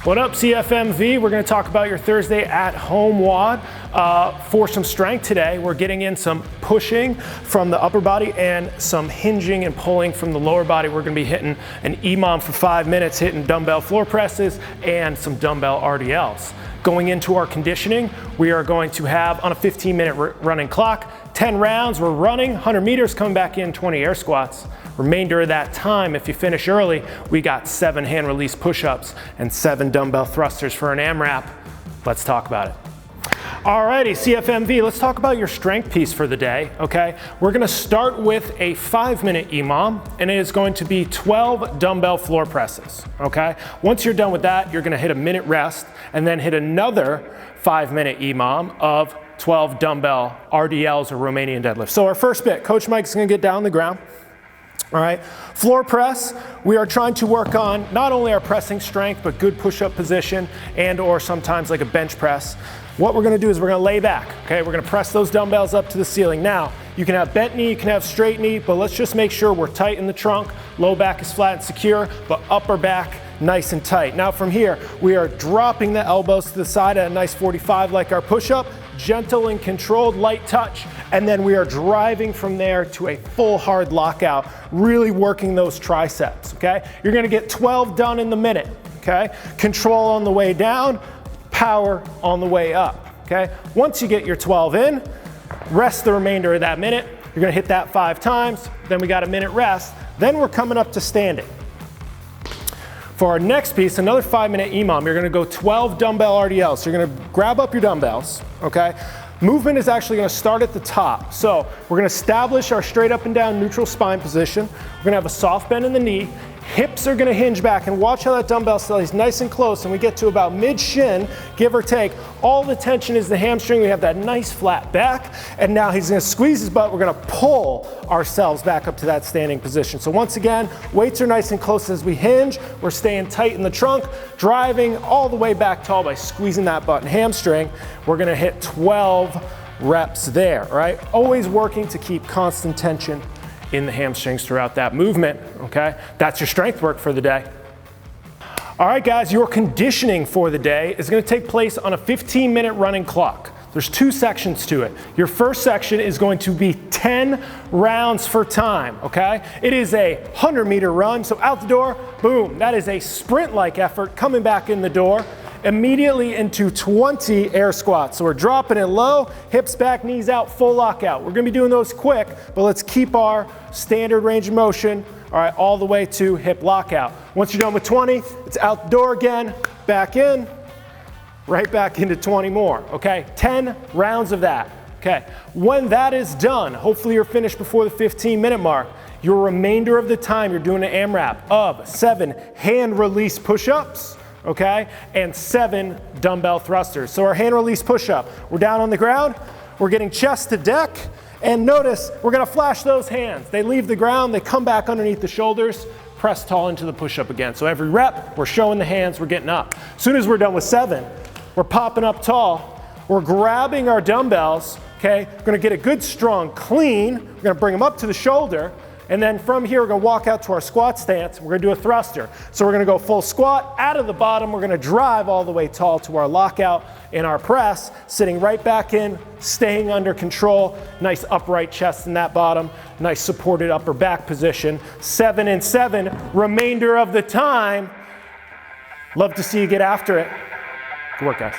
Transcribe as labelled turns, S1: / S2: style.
S1: What up, CFMV? We're going to talk about your Thursday at home WOD. For some strength today, we're getting in some pushing from the upper body and some hinging and pulling from the lower body. We're going to be hitting an EMOM for 5 minutes, hitting dumbbell floor presses and some dumbbell RDLs. Going into our conditioning, we are going to have on a 15-minute running clock, 10 rounds, we're running, 100 meters, coming back in, 20 air squats. Remainder of that time, if you finish early, we got 7 hand release push-ups and 7 dumbbell thrusters for an AMRAP. Let's talk about it. Alrighty, CFMV, let's talk about your strength piece for the day, okay? We're gonna start with a 5-minute EMOM, and it is going to be 12 dumbbell floor presses, okay? Once you're done with that, you're gonna hit a minute rest, and then hit another 5-minute EMOM of 12 dumbbell RDLs or Romanian deadlifts. So our first bit, Coach Mike's gonna get down on the ground. All right, floor press, we are trying to work on not only our pressing strength, but good push-up position and or sometimes like a bench press. What we're gonna do is we're gonna lay back, okay? We're gonna press those dumbbells up to the ceiling. Now, you can have bent knee, you can have straight knee, but let's just make sure we're tight in the trunk, low back is flat and secure, but upper back nice and tight. Now from here, we are dropping the elbows to the side at a nice 45 like our push-up, gentle and controlled, light touch, and then we are driving from there to a full hard lockout, really working those triceps, okay? You're gonna get 12 done in the minute, okay? Control on the way down, power on the way up, okay? Once you get your 12 in, rest the remainder of that minute. You're gonna hit that 5 times, then we got a minute rest, then we're coming up to standing. For our next piece, another 5-minute EMOM, you're gonna go 12 dumbbell RDLs. So you're gonna grab up your dumbbells, okay? Movement is actually gonna start at the top. So we're gonna establish our straight up and down neutral spine position. We're gonna have a soft bend in the knee. Hips are gonna hinge back, and watch how that dumbbell stays nice and close, and we get to about mid-shin, give or take. All the tension is the hamstring. We have that nice flat back, and now he's gonna squeeze his butt. We're gonna pull ourselves back up to that standing position. So once again, weights are nice and close as we hinge. We're staying tight in the trunk, driving all the way back tall by squeezing that butt and hamstring. We're gonna hit 12 reps there, right? Always working to keep constant tension in the hamstrings throughout that movement, okay? That's your strength work for the day. All right, guys, your conditioning for the day is gonna take place on a 15-minute running clock. There's 2 sections to it. Your first section is going to be 10 rounds for time, okay? It is a 100-meter run, so out the door, boom. That is a sprint-like effort coming back in the door, immediately into 20 air squats. So we're dropping it low, hips back, knees out, full lockout. We're gonna be doing those quick, but let's keep our standard range of motion, all right, all the way to hip lockout. Once you're done with 20, it's out the door again, back in, right back into 20 more, okay? 10 rounds of that, okay? When that is done, hopefully you're finished before the 15-minute mark, your remainder of the time you're doing an AMRAP of 7 hand release push-ups, okay, and 7 dumbbell thrusters. So our hand release push-up, we're down on the ground, we're getting chest to deck, and notice we're gonna flash those hands. They leave the ground, they come back underneath the shoulders, press tall into the push-up again. So every rep, we're showing the hands, we're getting up. As soon as we're done with 7, we're popping up tall, we're grabbing our dumbbells, okay, we're gonna get a good strong clean, we're gonna bring them up to the shoulder, and then from here, we're gonna walk out to our squat stance. We're gonna do a thruster. So we're gonna go full squat, out of the bottom. We're gonna drive all the way tall to our lockout in our press, sitting right back in, staying under control. Nice upright chest in that bottom. Nice supported upper back position. 7 and 7, remainder of the time. Love to see you get after it. Good work, guys.